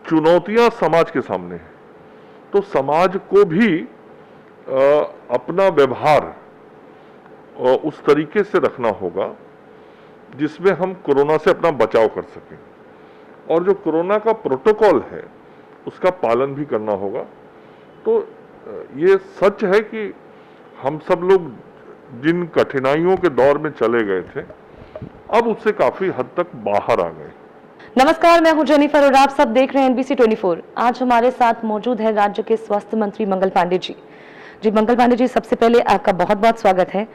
चुनौतियां समाज के सामने हैं, तो समाज को भी अपना व्यवहार उस तरीके से रखना होगा जिसमें हम कोरोना से अपना बचाव कर सकें, और जो कोरोना का प्रोटोकॉल है उसका पालन भी करना होगा। तो ये सच है कि हम सब लोग जिन कठिनाइयों के दौर में चले गए थे, अब उससे काफी हद तक बाहर आ गए। नमस्कार, मैं हूं जेनिफर और आप सब देख रहे हैं NBC 24। आज हमारे साथ मौजूद है राज्य के स्वास्थ्य मंत्री मंगल पांडे जी। मंगल पांडे जी, सबसे पहले आपका बहुत बहुत स्वागत है।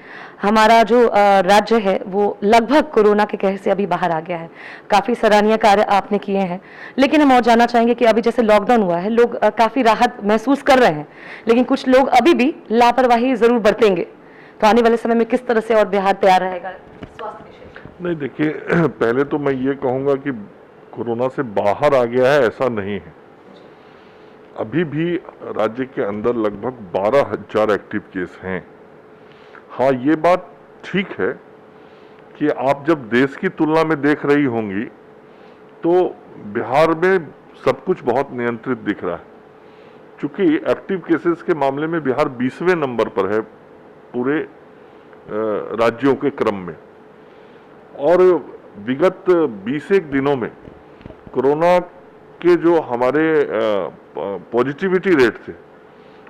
हमारा जो राज्य है वो लगभग कोरोना के कहर से अभी बाहर आ गया है। काफी सराहनीय कार्य आपने किए हैं, लेकिन हम और जानना चाहेंगे कि अभी जैसे लॉकडाउन हुआ है, लोग काफी राहत महसूस कर रहे हैं, लेकिन कुछ लोग अभी भी लापरवाही जरूर बरतेंगे। तो आने वाले समय में किस तरह से और बिहार तैयार रहेगा स्वास्थ्य के क्षेत्र? नहीं, देखिए, पहले तो मैं ये कहूंगा कि कोरोना से बाहर आ गया है ऐसा नहीं है। अभी भी राज्य के अंदर लगभग 12,000 एक्टिव केस हैं। हाँ, ये बात ठीक है कि आप जब देश की तुलना में देख रही होंगी तो बिहार में सब कुछ बहुत नियंत्रित दिख रहा है, क्योंकि एक्टिव केसेस के मामले में बिहार 20वें नंबर पर है पूरे राज्यों के क्रम में। और विगत 21 दिनों में कोरोना के जो हमारे पॉजिटिविटी रेट थे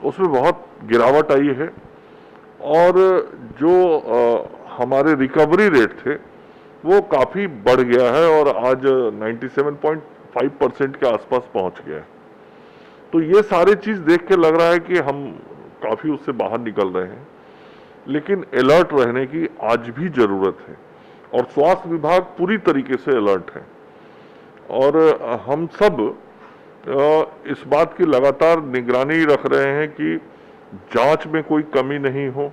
उसमें बहुत गिरावट आई है, और जो हमारे रिकवरी रेट थे वो काफ़ी बढ़ गया है और आज 97.5% के आसपास पहुंच गया है। तो ये सारी चीज़ देख के लग रहा है कि हम काफ़ी उससे बाहर निकल रहे हैं, लेकिन अलर्ट रहने की आज भी ज़रूरत है, और स्वास्थ्य विभाग पूरी तरीके से अलर्ट है। और हम सब इस बात की लगातार निगरानी रख रहे हैं कि जांच में कोई कमी नहीं हो,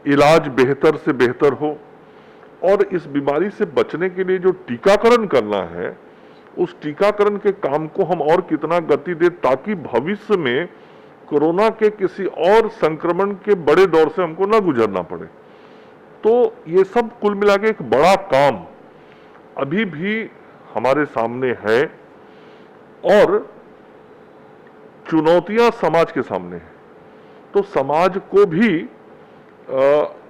इलाज बेहतर से बेहतर हो, और इस बीमारी से बचने के लिए जो टीकाकरण करना है उस टीकाकरण के काम को हम और कितना गति दें ताकि भविष्य में कोरोना के किसी और संक्रमण के बड़े दौर से हमको ना गुजरना पड़े। तो ये सब कुल मिला के एक बड़ा काम अभी भी हमारे सामने है, और चुनौतियां समाज के सामने हैं, तो समाज को भी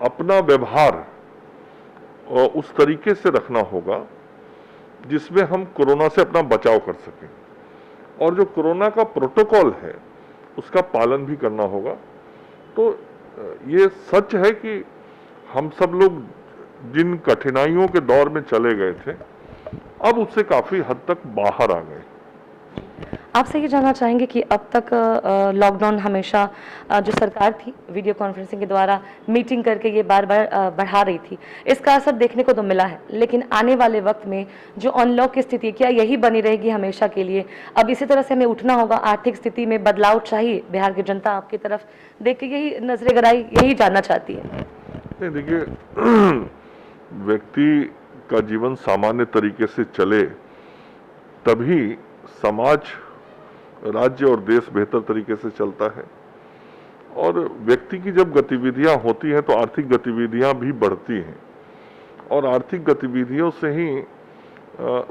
अपना व्यवहार उस तरीके से रखना होगा जिसमें हम कोरोना से अपना बचाव कर सकें, और जो कोरोना का प्रोटोकॉल है उसका पालन भी करना होगा। तो ये सच है कि हम सब लोग जिन कठिनाइयों के दौर में चले गए थे, अब उससे काफी हद तक बाहर आ गए। आपसे ये जानना चाहेंगे कि अब तक लॉकडाउन हमेशा जो सरकार थी वीडियो कॉन्फ्रेंसिंग के द्वारा मीटिंग करके ये बार बार बढ़ा रही थी, इसका असर देखने को तो मिला है, लेकिन आने वाले वक्त में जो अनलॉक की स्थिति क्या यही बनी रहेगी हमेशा के लिए? अब इसी तरह से हमें उठना होगा, आर्थिक स्थिति में बदलाव चाहिए? बिहार की जनता आपकी तरफ देख के यही नजरे गड़ाई यही जानना चाहती है। नहीं, देखिए, व्यक्ति का जीवन सामान्य तरीके से चले तभी समाज, राज्य और देश बेहतर तरीके से चलता है। और व्यक्ति की जब गतिविधियां होती हैं तो आर्थिक गतिविधियां भी बढ़ती हैं, और आर्थिक गतिविधियों से ही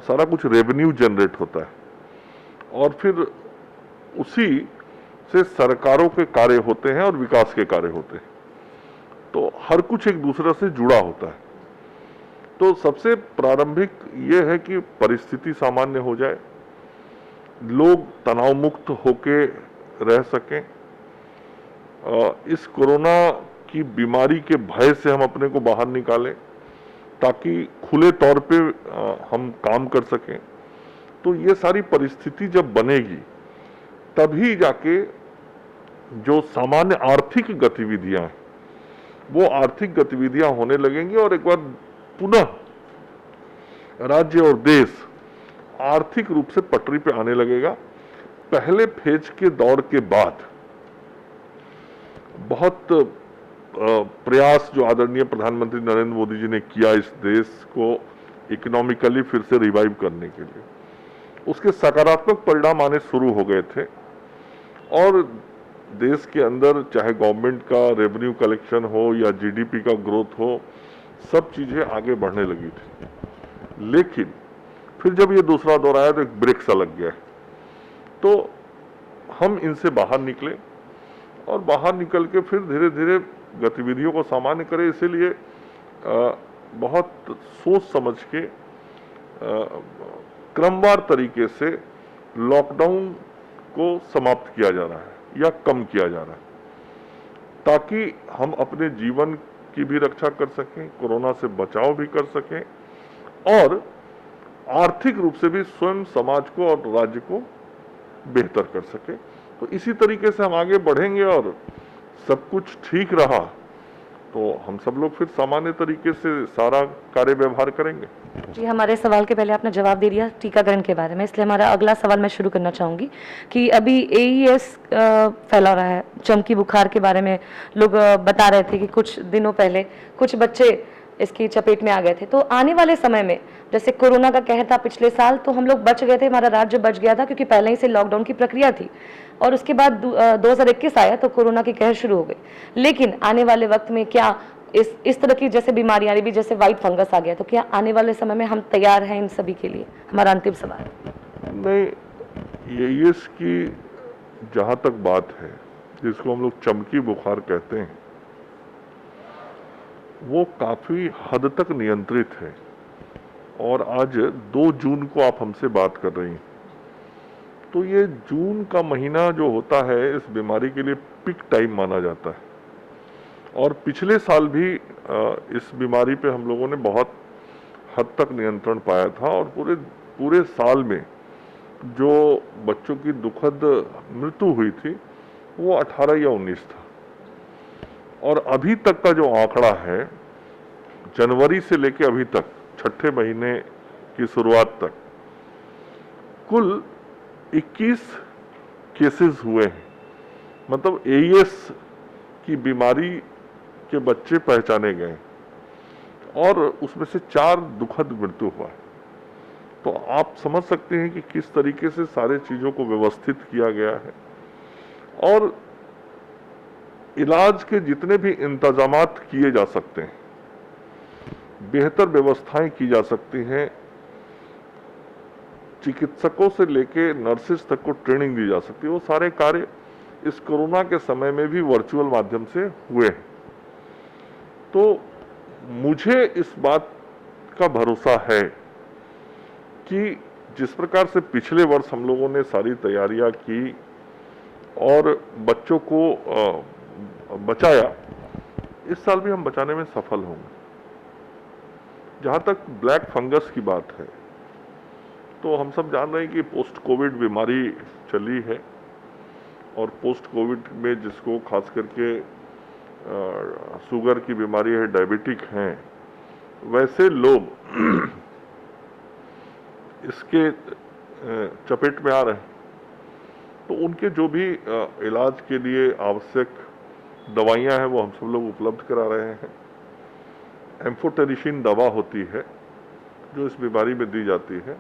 सारा कुछ रेवेन्यू जनरेट होता है, और फिर उसी से सरकारों के कार्य होते हैं और विकास के कार्य होते हैं। तो हर कुछ एक दूसरे से जुड़ा होता है। तो सबसे प्रारंभिक ये है कि परिस्थिति सामान्य हो जाए, लोग तनाव मुक्त होके रह सकें, इस कोरोना की बीमारी के भय से हम अपने को बाहर निकालें ताकि खुले तौर पे हम काम कर सकें। तो ये सारी परिस्थिति जब बनेगी तभी जाके जो सामान्य आर्थिक गतिविधियां हैं वो आर्थिक गतिविधियां होने लगेंगी, और एक बार पुनः राज्य और देश आर्थिक रूप से पटरी पे आने लगेगा। पहले फेज के दौर के बाद बहुत प्रयास जो आदरणीय प्रधानमंत्री नरेंद्र मोदी जी ने किया इस देश को इकोनॉमिकली फिर से रिवाइव करने के लिए, उसके सकारात्मक परिणाम आने शुरू हो गए थे, और देश के अंदर चाहे गवर्नमेंट का रेवेन्यू कलेक्शन हो या जीडीपी का ग्रोथ हो, सब चीजें आगे बढ़ने लगी थी। लेकिन फिर जब ये दूसरा दौर आया तो एक ब्रेक सा लग गया। तो हम इनसे बाहर निकले और बाहर निकल के फिर धीरे धीरे गतिविधियों को सामान्य करें। इसीलिए बहुत सोच समझ के क्रमवार तरीके से लॉकडाउन को समाप्त किया जा रहा है या कम किया जा रहा है, ताकि हम अपने जीवन की भी रक्षा कर सकें, कोरोना से बचाव भी कर सकें और आर्थिक रूप से भी स्वयं समाज को और राज्य को बेहतर कर सके। तो इसी तरीके से हम आगे बढ़ेंगे और सब कुछ ठीक रहा तो हम सब लोग फिर सामान्य तरीके से सारा कार्य व्यवहार करेंगे। जी, हमारे सवाल के पहले आपने जवाब दे दिया टीकाकरण के बारे में, इसलिए हमारा अगला सवाल मैं शुरू करना चाहूँगी कि अभी एईएस फैला रहा है, चमकी बुखार के बारे में लोग बता रहे थे कि कुछ दिनों पहले कुछ बच्चे इसकी चपेट में आ गए थे। तो आने वाले समय में जैसे कोरोना का कहर था पिछले साल, तो हम लोग बच गए थे, हमारा राज्य बच गया था क्योंकि पहले ही से लॉकडाउन की प्रक्रिया थी और उसके बाद 2021 आया तो कोरोना की कहर शुरू हो गई। लेकिन आने वाले वक्त में क्या इस तरह की जैसे बीमारियां भी, जैसे व्हाइट फंगस आ गया, तो क्या आने वाले समय में हम तैयार हैं इन सभी के लिए? हमारा अंतिम सवाल। नहीं, ये इसकी जहां तक बात है, जिसको हम लोग चमकी बुखार कहते हैं, वो काफी हद तक नियंत्रित है। और आज 2 जून को आप हमसे बात कर रही हैं, तो ये जून का महीना जो होता है इस बीमारी के लिए पीक टाइम माना जाता है। और पिछले साल भी इस बीमारी पे हम लोगों ने बहुत हद तक नियंत्रण पाया था और पूरे साल में जो बच्चों की दुखद मृत्यु हुई थी वो 18 या 19 था। और अभी तक का जो आंकड़ा है, जनवरी से लेके अभी तक, छठे महीने की शुरुआत तक, कुल 21 केसेस हुए हैं। मतलब एईएस की बीमारी के बच्चे पहचाने गए और उसमें से 4 दुखद मृत्यु हुआ है। तो आप समझ सकते हैं कि किस तरीके से सारे चीजों को व्यवस्थित किया गया है और इलाज के जितने भी इंतजामात किए जा सकते हैं, बेहतर व्यवस्थाएं की जा सकती हैं, चिकित्सकों से लेके नर्सेस तक को ट्रेनिंग दी जा सकती है, वो सारे कार्य इस कोरोना के समय में भी वर्चुअल माध्यम से हुए हैं। तो मुझे इस बात का भरोसा है कि जिस प्रकार से पिछले वर्ष हम लोगों ने सारी तैयारियां की और बच्चों को बचाया, इस साल भी हम बचाने में सफल होंगे। जहां तक ब्लैक फंगस की बात है, तो हम सब जान रहे हैं कि पोस्ट कोविड बीमारी चली है और पोस्ट कोविड में जिसको खास करके शुगर की बीमारी है, डायबिटिक हैं, वैसे लोग इसके चपेट में आ रहे हैं। तो उनके जो भी इलाज के लिए आवश्यक दवाइयां हैं वो हम सब लोग उपलब्ध करा रहे हैं। एम्फोटेरिसिन दवा होती है जो इस बीमारी में दी जाती है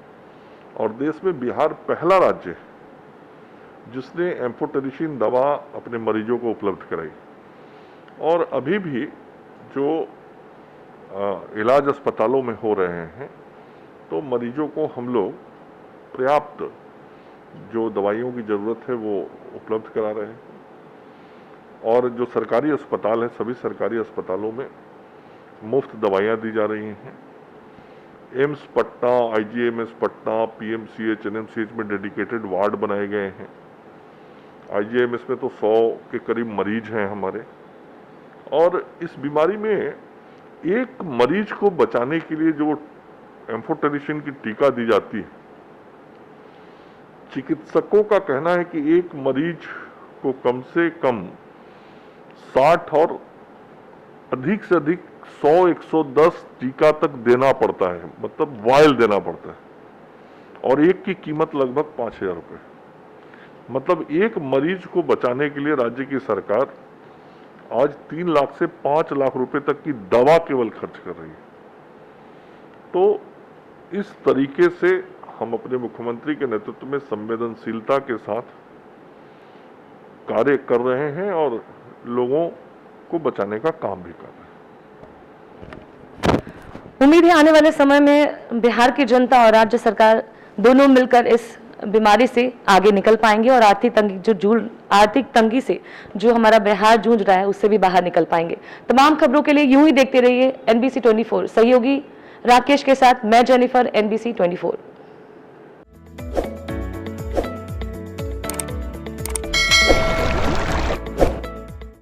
और देश में बिहार पहला राज्य है जिसने एम्फोटेरिसिन दवा अपने मरीजों को उपलब्ध कराई। और अभी भी जो इलाज अस्पतालों में हो रहे हैं, तो मरीजों को हम लोग पर्याप्त जो दवाइयों की ज़रूरत है वो उपलब्ध करा रहे हैं। और जो सरकारी अस्पताल है, सभी सरकारी अस्पतालों में मुफ्त दवाइयाँ दी जा रही हैं। AIIMS Patna, IGMS Patna, PMCH, NMCH में डेडिकेटेड वार्ड बनाए गए हैं। आईजीएमएस में तो 100 के करीब मरीज हैं हमारे। और इस बीमारी में एक मरीज को बचाने के लिए जो एम्फोटेरिसिन की टीका दी जाती है, चिकित्सकों का कहना है कि एक मरीज को कम से कम 60 और अधिक से अधिक 100-110 टीका तक देना पड़ता है, मतलब वायल देना पड़ता है। और एक की कीमत लगभग 5,000 रुपये। मतलब एक मरीज को बचाने के लिए राज्य की सरकार आज 3 लाख से 5 लाख रुपए तक की दवा केवल खर्च कर रही है। तो इस तरीके से हम अपने मुख्यमंत्री के नेतृत्व में संवेदनशीलता के साथ कार्य कर रहे हैं और लोगों को बचाने का काम भी कर रहे हैं। उम्मीद है आने वाले समय में बिहार की जनता और राज्य सरकार दोनों मिलकर इस बीमारी से आगे निकल पाएंगे और आर्थिक तंगी से जो हमारा बिहार जूझ रहा है उससे भी बाहर निकल पाएंगे। तमाम खबरों के लिए यूं ही देखते रहिए NBC 24। सहयोगी राकेश के साथ मैं जेनिफर, NBC 24।